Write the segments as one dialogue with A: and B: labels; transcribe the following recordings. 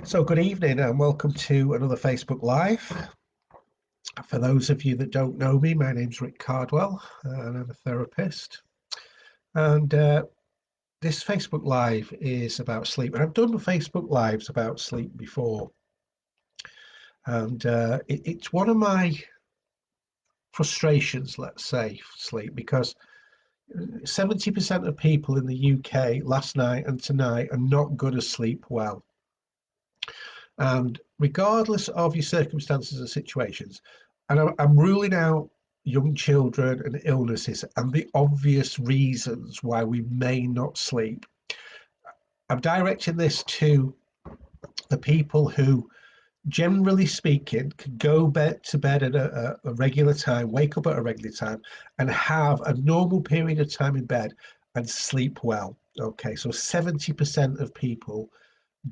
A: So good evening and welcome to another Facebook Live. For those of you that don't know me, my name's Rick Cardwell and I'm a therapist. And this Facebook Live is about sleep. And I've done Facebook Lives about sleep before. And it's one of my frustrations, let's say, sleep, because 70% of people in the UK last night and tonight are not going to sleep well. And regardless of your circumstances and situations, and I'm ruling out young children and illnesses and the obvious reasons why we may not sleep. I'm directing this to the people who, generally speaking, can go to bed at a regular time, wake up at a regular time, and have a normal period of time in bed and sleep well. Okay, so 70% of people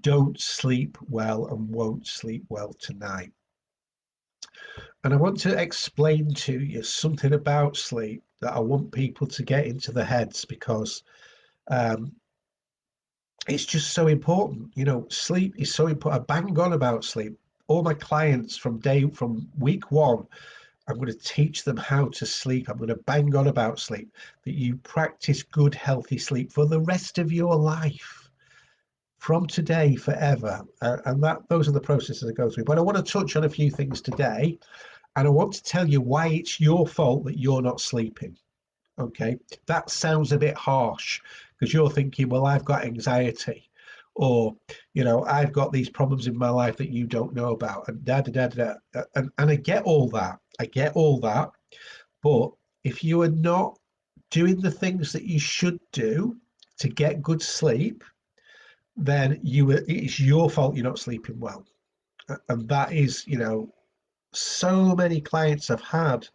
A: don't sleep well and won't sleep well tonight. And I want to explain to you something about sleep that I want people to get into their heads because um, it's just so important. You know, sleep is so important. I bang on about sleep. All my clients from week one, I'm going to teach them how to sleep. I'm going to bang on about sleep, that you practice good, healthy sleep for the rest of your life, from today forever. And those are the processes I go through. But I want to touch on a few things today. And I want to tell you why it's your fault that you're not sleeping. Okay. That sounds a bit harsh because you're thinking, well, I've got anxiety, or, I've got these problems in my life that you don't know about, and da da da da. And I get all that. I get all that. But if you are not doing the things that you should do to get good sleep, then it's your fault you're not sleeping well. And that is, so many clients I've had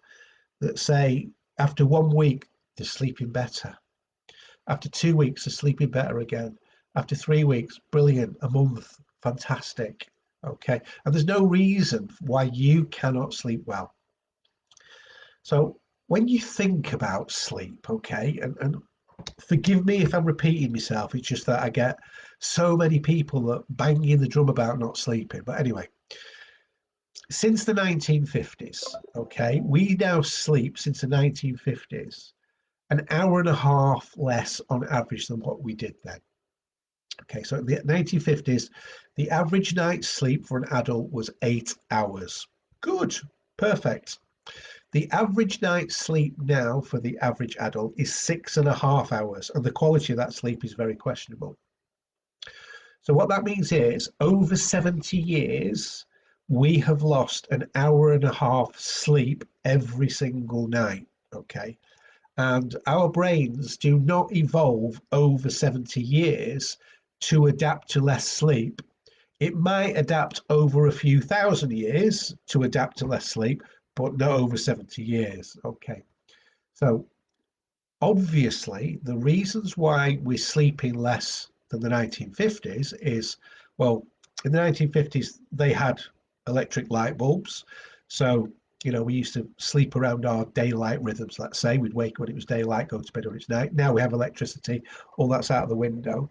A: that say after 1 week they're sleeping better. After 2 weeks they're sleeping better again. After 3 weeks, brilliant. A month, fantastic. Okay. And there's no reason why you cannot sleep well. So when you think about sleep, okay, and forgive me if I'm repeating myself, it's just that I get so many people that banging the drum about not sleeping. But anyway, since the 1950s, okay, we now sleep since the 1950s an hour and a half less on average than what we did then. Okay, so in the 1950s, the average night's sleep for an adult was 8 hours. Good, perfect. The average night's sleep now for the average adult is 6.5 hours, and the quality of that sleep is very questionable. So what that means is over 70 years, we have lost an hour and a half sleep every single night. Okay. And our brains do not evolve over 70 years to adapt to less sleep. It might adapt over a few thousand years to adapt to less sleep, but not over 70 years. Okay. So obviously, the reasons why we're sleeping less than the 1950s is, well, in the 1950s, they had electric light bulbs. So, we used to sleep around our daylight rhythms, let's say. We'd wake when it was daylight, go to bed when it's night. Now we have electricity, all that's out of the window.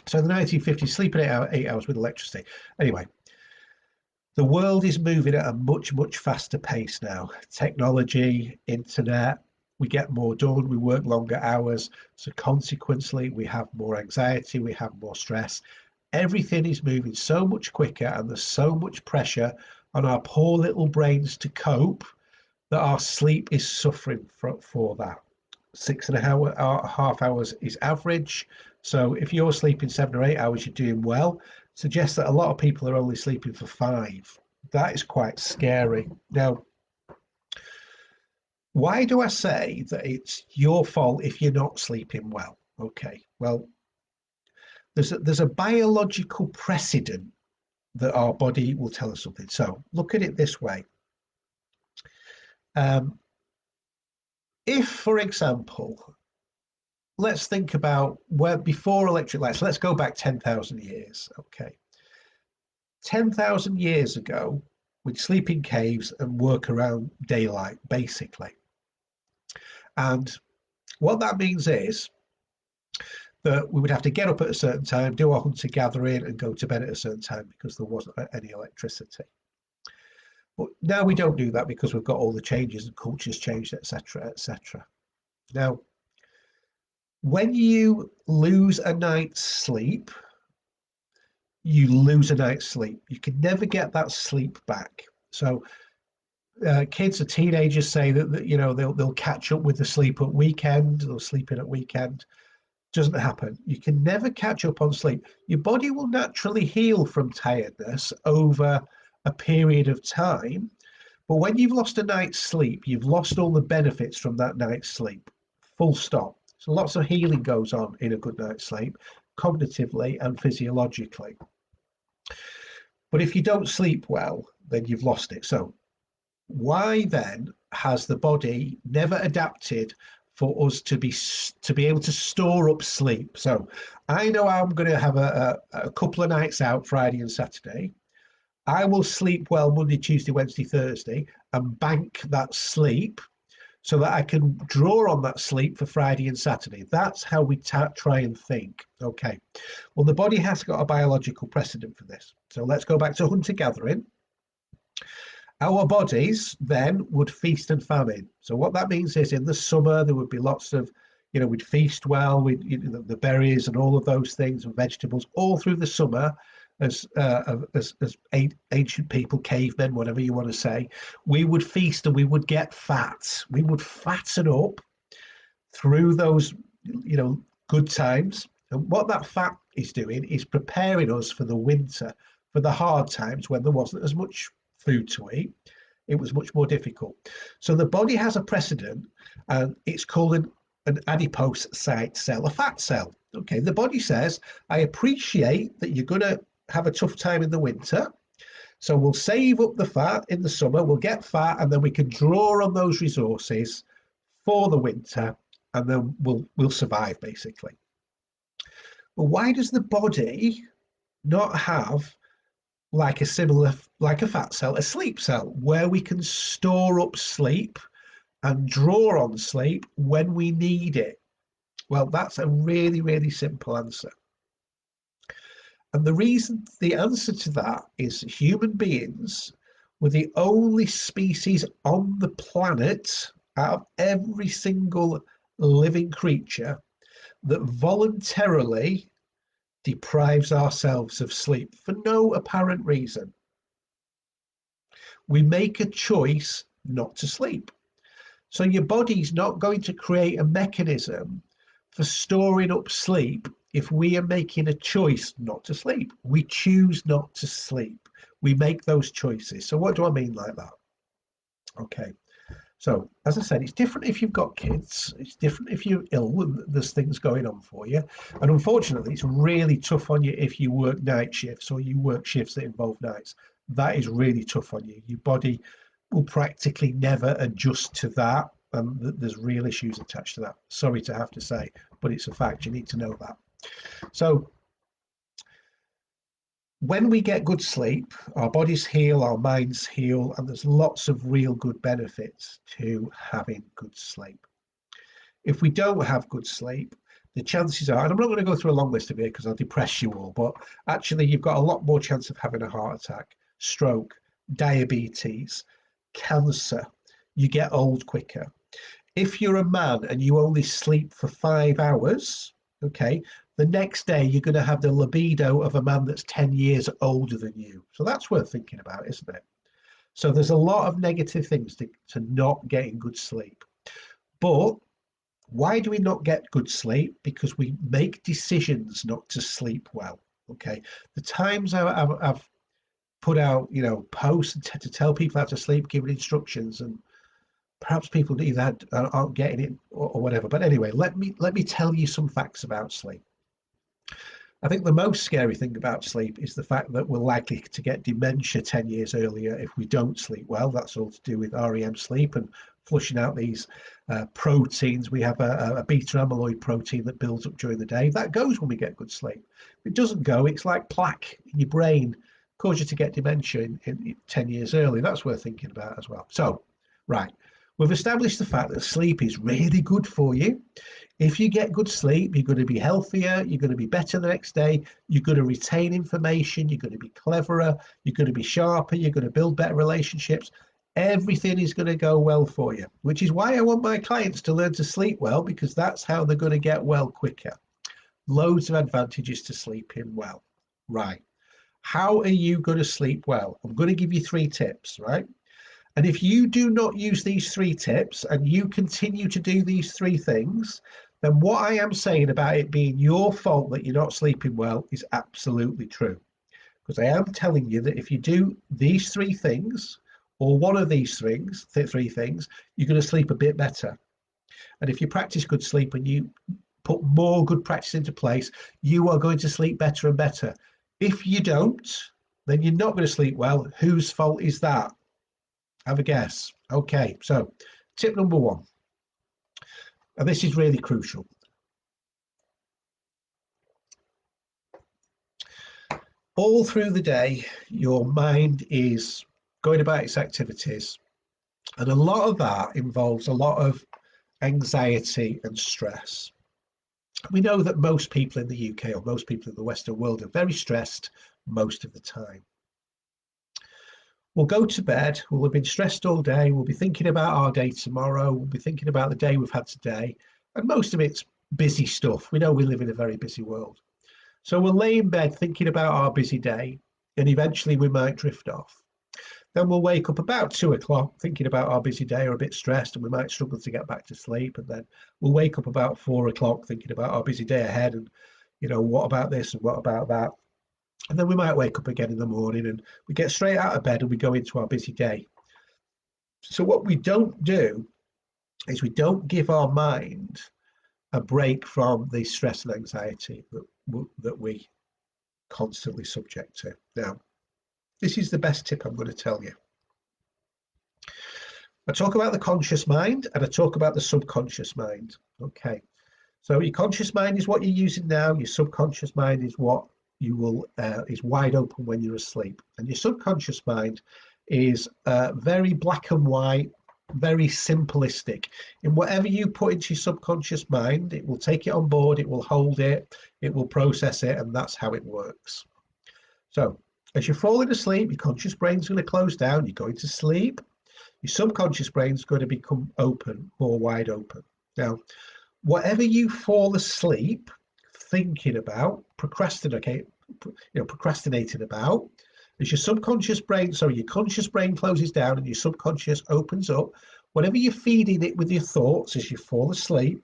A: So in the 1950s, sleeping 8 hours with electricity. Anyway, the world is moving at a much, much faster pace now. Technology, internet, we get more done, we work longer hours. So consequently, we have more anxiety, we have more stress. Everything is moving so much quicker, and there's so much pressure on our poor little brains to cope that our sleep is suffering for that. 6.5 hours is average. So if you're sleeping 7 or 8 hours, you're doing well. Suggests that a lot of people are only sleeping for 5. That is quite scary. Now, why do I say that it's your fault if you're not sleeping well? Okay, well, there's a biological precedent that our body will tell us something. So look at it this way. If, for example, let's think about where before electric lights, let's go back 10,000 years. Okay. 10,000 years ago, we'd sleep in caves and work around daylight, basically. And what that means is that we would have to get up at a certain time, do our hunter-gathering, and go to bed at a certain time because there wasn't any electricity. But now we don't do that because we've got all the changes and culture's changed, etc., etc. Now, when you lose a night's sleep, you lose a night's sleep. You can never get that sleep back. So kids or teenagers say that you know they'll catch up with the sleep at weekend, they'll sleep in at weekend. Doesn't happen. You can never catch up on sleep. Your body will naturally heal from tiredness over a period of time, but when you've lost a night's sleep, you've lost all the benefits from that night's sleep. Full stop. So lots of healing goes on in a good night's sleep, cognitively and physiologically. But if you don't sleep well, then you've lost it. So why then has the body never adapted for us to be able to store up sleep? So I know I'm going to have a couple of nights out, Friday and Saturday. I will sleep well Monday, Tuesday, Wednesday, Thursday, and bank that sleep so that I can draw on that sleep for Friday and Saturday. That's how we try and think. Okay. Well, the body has got a biological precedent for this. So let's go back to hunter-gathering. Our bodies then would feast and famine. So what that means is in the summer, there would be lots of, we'd feast well, the berries and all of those things and vegetables all through the summer as ancient people, cavemen, whatever you want to say, we would feast and we would get fat. We would fatten up through those, good times. And what that fat is doing is preparing us for the winter, for the hard times when there wasn't as much food to eat. It was much more difficult. So the body has a precedent, and it's called an adipose site cell, a fat cell. Okay, the body says, I appreciate that you're going to have a tough time in the winter, so we'll save up the fat in the summer, we'll get fat, and then we can draw on those resources for the winter, and then we'll survive, basically. But why does the body not have like a fat cell, a sleep cell, where we can store up sleep and draw on sleep when we need it? Well, that's a really, really simple answer. And the answer to that is human beings were the only species on the planet out of every single living creature that voluntarily deprives ourselves of sleep for no apparent reason. We make a choice not to sleep. So your body's not going to create a mechanism for storing up sleep if we are making a choice not to sleep. We choose not to sleep. We make those choices. So what do I mean like that? Okay. So, as I said, it's different if you've got kids. It's different if you're ill and there's things going on for you. And unfortunately, it's really tough on you if you work night shifts or you work shifts that involve nights. That is really tough on you. Your body will practically never adjust to that. And there's real issues attached to that. Sorry to have to say, but it's a fact. You need to know that. So, when we get good sleep, our bodies heal, our minds heal, and there's lots of real good benefits to having good sleep. If we don't have good sleep, the chances are, and I'm not going to go through a long list of it because I'll depress you all, but actually you've got a lot more chance of having a heart attack, stroke, diabetes, cancer. You get old quicker. If you're a man and you only sleep for 5 hours, okay, the next day you're going to have the libido of a man that's 10 years older than you. So that's worth thinking about, isn't it? So there's a lot of negative things to not getting good sleep. But why do we not get good sleep? Because we make decisions not to sleep well. Okay. The times I've put out, posts to tell people how to sleep, giving instructions, and perhaps people either aren't getting it or whatever. But anyway, let me tell you some facts about sleep. I think the most scary thing about sleep is the fact that we're likely to get dementia 10 years earlier if we don't sleep well. That's all to do with REM sleep and flushing out these proteins. We have a beta amyloid protein that builds up during the day. That goes when we get good sleep. If it doesn't go, it's like plaque in your brain, cause you to get dementia in 10 years early. That's worth thinking about as well. So, right, We've established the fact that sleep is really good for you. If you get good sleep, you're going to be healthier, you're going to be better the next day, you're going to retain information, you're going to be cleverer, you're going to be sharper, you're going to build better relationships. Everything is going to go well for you, which is why I want my clients to learn to sleep well, because that's how they're going to get well quicker. Loads of advantages to sleeping well. Right. How are you going to sleep well? I'm going to give you 3 tips, right? And if you do not use these 3 tips and you continue to do these 3 things, then what I am saying about it being your fault that you're not sleeping well is absolutely true. Because I am telling you that if you do these 3 things, or one of these things, 3 things, you're going to sleep a bit better. And if you practice good sleep and you put more good practice into place, you are going to sleep better and better. If you don't, then you're not going to sleep well. Whose fault is that? Have a guess. Okay, so tip number 1, and this is really crucial. All through the day, your mind is going about its activities, and a lot of that involves a lot of anxiety and stress. We know that most people in the UK or most people in the Western world are very stressed most of the time. We'll go to bed, we'll have been stressed all day, we'll be thinking about our day tomorrow, we'll be thinking about the day we've had today, and most of it's busy stuff. We know we live in a very busy world. So we'll lay in bed thinking about our busy day, and eventually we might drift off. Then we'll wake up about 2 o'clock thinking about our busy day, or a bit stressed, and we might struggle to get back to sleep. And then we'll wake up about 4 o'clock thinking about our busy day ahead, and what about this and what about that? And then we might wake up again in the morning and we get straight out of bed and we go into our busy day. So what we don't do is we don't give our mind a break from the stress and anxiety that we constantly subject to. Now, this is the best tip I'm going to tell you. I talk about the conscious mind and I talk about the subconscious mind. Okay. So your conscious mind is what you're using now. Your subconscious mind is what you will is wide open when you're asleep. And your subconscious mind is very black and white, very simplistic. In whatever you put into your subconscious mind, it will take it on board, it will hold it, it will process it, and that's how it works. So as you're falling asleep, your conscious brain's going to close down, you're going to sleep. Your subconscious brain's going to become open, more wide open. Now, whatever you fall asleep thinking about, procrastinating about, as your subconscious brain, your conscious brain closes down and your subconscious opens up, whatever you're feeding it with your thoughts as you fall asleep,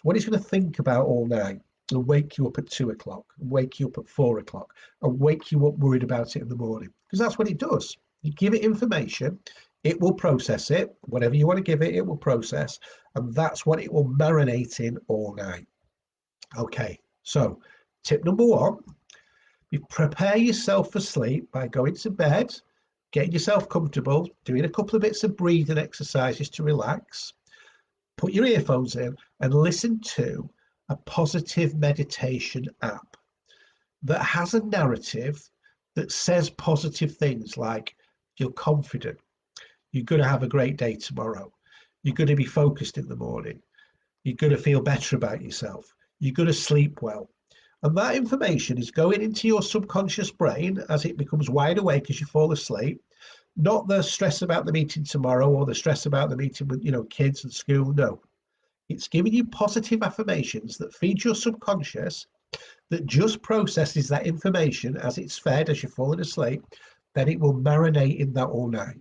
A: what it's going to think about all night and wake you up at 2 o'clock, and wake you up at 4 o'clock, and wake you up worried about it in the morning. Because that's what it does. You give it information, it will process it. Whatever you want to give it, it will process. And that's what it will marinate in all night. Okay, so tip number 1, you prepare yourself for sleep by going to bed, getting yourself comfortable, doing a couple of bits of breathing exercises to relax. Put your earphones in and listen to a positive meditation app that has a narrative that says positive things like, you're confident, you're going to have a great day tomorrow, you're going to be focused in the morning, you're going to feel better about yourself, you're going to sleep well. And that information is going into your subconscious brain as it becomes wide awake as you fall asleep. Not the stress about the meeting tomorrow or the stress about the meeting with kids and school. No, it's giving you positive affirmations that feed your subconscious, that just processes that information as it's fed as you're falling asleep. Then it will marinate in that all night.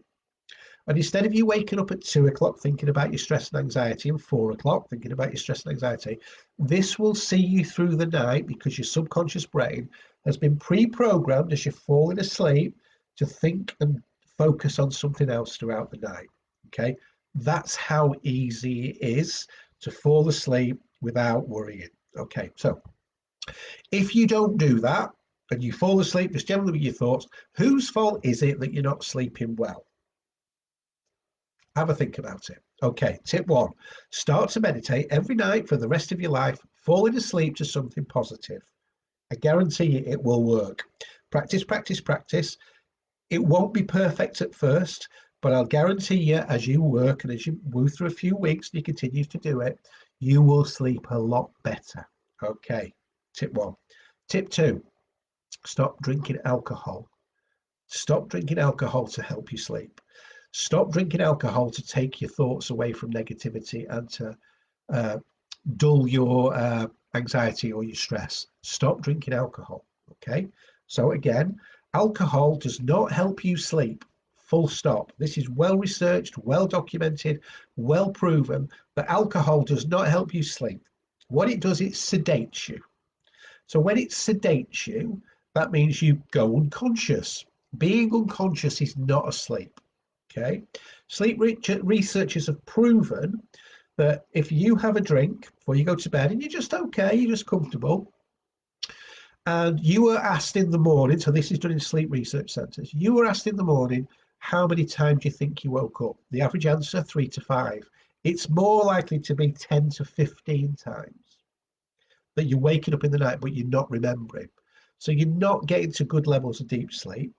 A: And instead of you waking up at 2 o'clock thinking about your stress and anxiety, and 4 o'clock thinking about your stress and anxiety, this will see you through the night because your subconscious brain has been pre-programmed as you're falling asleep to think and focus on something else throughout the night. Okay, that's how easy it is to fall asleep without worrying. Okay, so if you don't do that and you fall asleep just generally with your thoughts, whose fault is it that you're not sleeping well? Have a think about it. Okay, tip 1, start to meditate every night for the rest of your life, falling asleep to something positive. I guarantee you it will work. Practice, practice, practice. It won't be perfect at first, But I'll guarantee you, as you work and as you move through a few weeks and you continue to do it, you will sleep a lot better. Okay, tip one. Tip two, stop drinking alcohol. Stop drinking alcohol to help you sleep. Stop drinking alcohol to take your thoughts away from negativity and to uh, dull your anxiety or your stress. Stop drinking alcohol. Okay. So, again, alcohol does not help you sleep. Full stop. This is well researched, well documented, well proven that alcohol does not help you sleep. What it does, it sedates you. So when it sedates you, that means you go unconscious. Being unconscious is not asleep. Okay. Sleep researchers have proven that if you have a drink before you go to bed and you're just okay, you're just comfortable, and you were asked in the morning, so this is done in sleep research centres, you were asked in the morning, how many times do you think you woke up? The average answer, 3 to 5. It's more likely to be 10 to 15 times that you're waking up in the night, but you're not remembering. So you're not getting to good levels of deep sleep.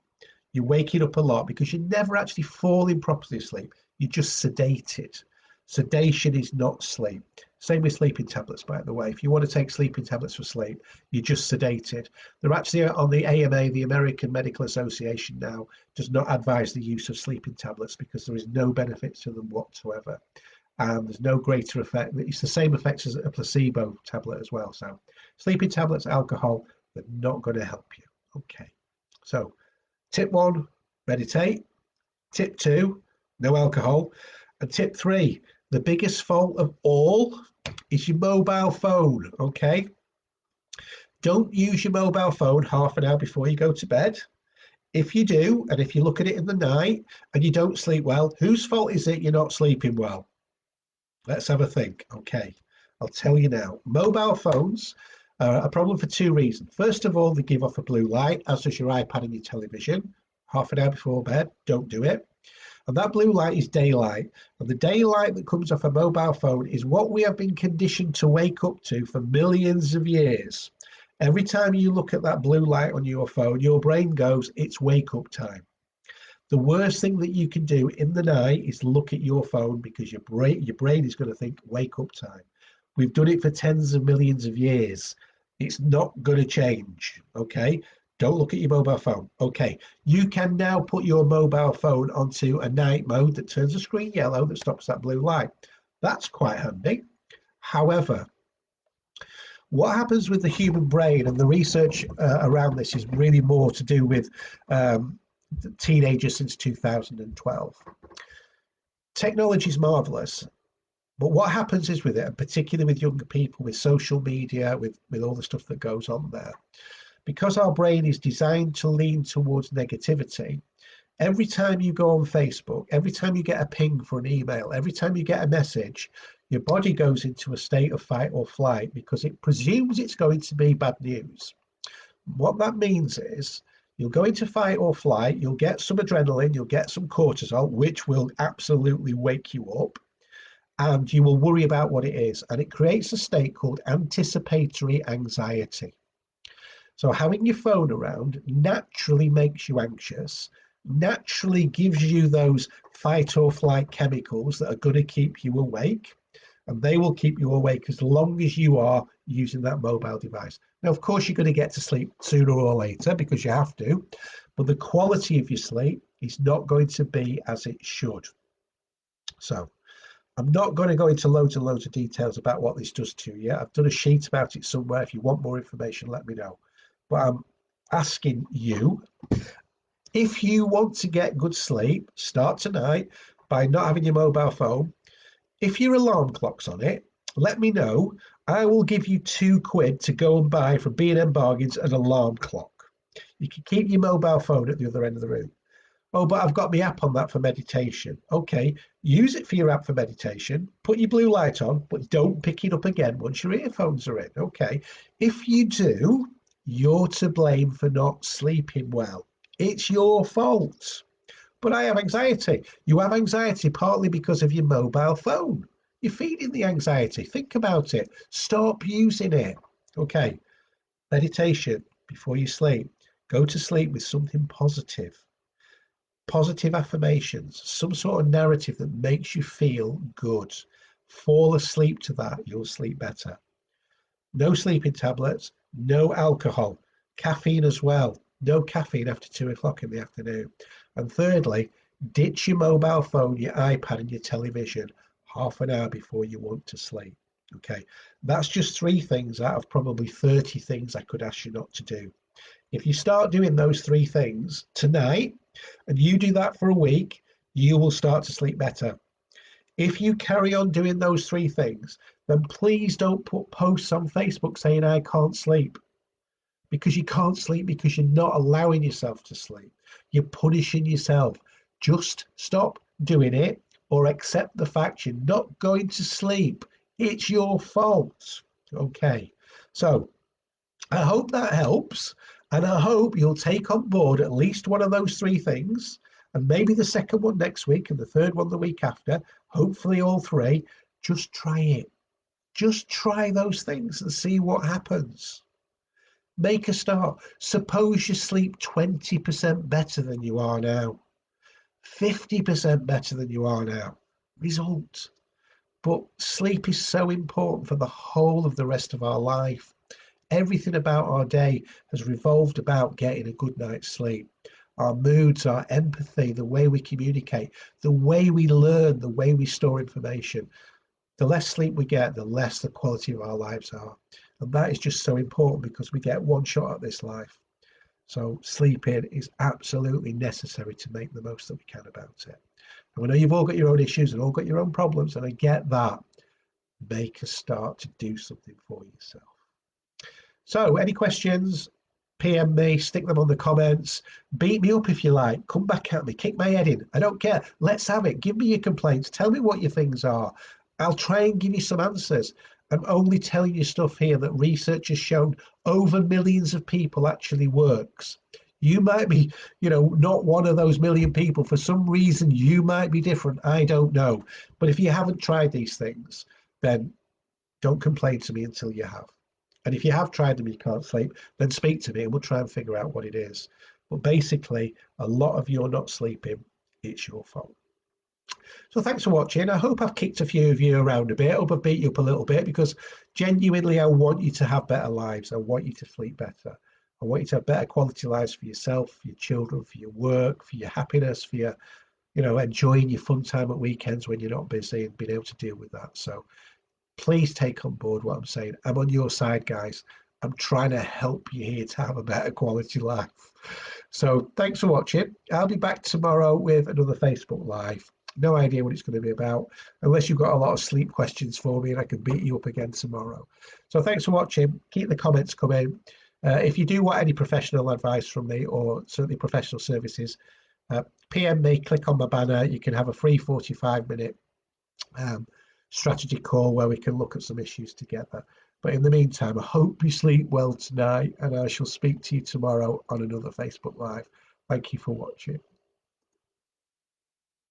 A: You're waking up a lot because you're never actually falling properly asleep. You're just sedated. Sedation is not sleep. Same with sleeping tablets, by the way. If you want to take sleeping tablets for sleep, you're just sedated. They're actually on the AMA, the American Medical Association now, does not advise the use of sleeping tablets because there is no benefit to them whatsoever. And there's no greater effect. It's the same effects as a placebo tablet as well. So sleeping tablets, alcohol, they're not going to help you. Okay. So tip one, meditate. Tip two, no alcohol. And tip three, the biggest fault of all is your mobile phone. Okay. Don't use your mobile phone half an hour before you go to bed. If you do, and if you look at it in the night and you don't sleep well, whose fault is it you're not sleeping well? Let's have a think. Okay, I'll tell you now. Mobile phones are a problem for two reasons. First of all, they give off a blue light, as does your iPad and your television. Half an hour before bed, don't do it. And that blue light is daylight. And the daylight that comes off a mobile phone is what we have been conditioned to wake up to for millions of years. Every time you look at that blue light on your phone, your brain goes, it's wake up time. The worst thing that you can do in the night is look at your phone because your brain is going to think wake up time. We've done it for tens of millions of years. It's not going to change. Okay. Don't look at your mobile phone. Okay. You can now put your mobile phone onto a night mode that turns the screen yellow that stops that blue light. That's quite handy. However, what happens with the human brain, and the research around this is really more to do with teenagers since 2012. Technology is marvelous, but what happens is with it, and particularly with younger people, with social media, with all the stuff that goes on there, because our brain is designed to lean towards negativity, every time you go on Facebook, every time you get a ping for an email, every time you get a message, your body goes into a state of fight or flight because it presumes it's going to be bad news. What that means is you'll go into fight or flight, you'll get some adrenaline, you'll get some cortisol, which will absolutely wake you up, and you will worry about what it is. And it creates a state called anticipatory anxiety. So having your phone around naturally makes you anxious, naturally gives you those fight or flight chemicals that are going to keep you awake. And they will keep you awake as long as you are using that mobile device. Now, of course, you're going to get to sleep sooner or later because you have to, but the quality of your sleep is not going to be as it should. So I'm not going to go into loads and loads of details about what this does to you. I've done a sheet about it somewhere. If you want more information, let me know. But I'm asking you, if you want to get good sleep, start tonight by not having your mobile phone. If your alarm clock's on it, let me know. I will give you £2 to go and buy from B&M Bargains an alarm clock. You can keep your mobile phone at the other end of the room. Oh, but I've got my app on that for meditation. Okay, use it for your app for meditation. Put your blue light on, but don't pick it up again once your earphones are in. Okay, if you do, you're to blame for not sleeping well. It's your fault. But I have anxiety. You have anxiety partly because of your mobile phone. You're feeding the anxiety. Think about it. Stop using it. Okay. Meditation before you sleep. Go to sleep with something positive. positive affirmations, some sort of narrative that makes you feel good. Fall asleep to that, you'll sleep better. No sleeping tablets, no alcohol, caffeine as well. No caffeine after 2 o'clock in the afternoon. And thirdly, ditch your mobile phone, your iPad, and your television half an hour before you want to sleep. Okay, that's just 3 things out of probably 30 things I could ask you not to do. If you start doing those 3 things tonight and you do that for a week, you will start to sleep better. If you carry on doing those 3 things, then please don't put posts on Facebook saying I can't sleep, because you can't sleep because you're not allowing yourself to sleep. You're punishing yourself. Just stop doing it or accept the fact you're not going to sleep. It's your fault. Okay. So I hope that helps. And I hope you'll take on board at least one of those 3 things, and maybe the second one next week and the third one the week after. Hopefully, all 3. Just try it. Just try those things and see what happens. Make a start. Suppose you sleep 20% better than you are now, 50% better than you are now. Result. But sleep is so important for the whole of the rest of our life. Everything about our day has revolved about getting a good night's sleep. Our moods, our empathy, the way we communicate, the way we learn, the way we store information. The less sleep we get, the less the quality of our lives are. And that is just so important because we get one shot at this life. So sleeping is absolutely necessary to make the most that we can about it. And I know you've all got your own issues and all got your own problems, and I get that. Make a start to do something for yourself. So any questions, PM me, stick them on the comments, beat me up if you like, come back at me, kick my head in. I don't care. Let's have it. Give me your complaints. Tell me what your things are. I'll try and give you some answers. I'm only telling you stuff here that research has shown over millions of people actually works. You might be, not one of those million people. For some reason, you might be different. I don't know. But if you haven't tried these things, then don't complain to me until you have. And if you have tried them, you can't sleep, then speak to me and we'll try and figure out what it is. But basically, a lot of you are not sleeping. It's your fault. So thanks for watching. I hope I've kicked a few of you around a bit. I hope I've beat you up a little bit, because genuinely, I want you to have better lives. I want you to sleep better. I want you to have better quality lives for yourself, for your children, for your work, for your happiness, for your, enjoying your fun time at weekends when you're not busy and being able to deal with that. So please take on board what I'm saying. I'm on your side, guys. I'm trying to help you here to have a better quality life. So thanks for watching. I'll be back tomorrow with another Facebook Live. No idea what it's going to be about, unless you've got a lot of sleep questions for me and I can beat you up again tomorrow. So thanks for watching. Keep the comments coming. If you do want any professional advice from me, or certainly professional services, PM me, click on my banner. You can have a free 45-minute strategy call where we can look at some issues together. But in the meantime, I hope you sleep well tonight, and I shall speak to you tomorrow on another Facebook Live. Thank you for watching.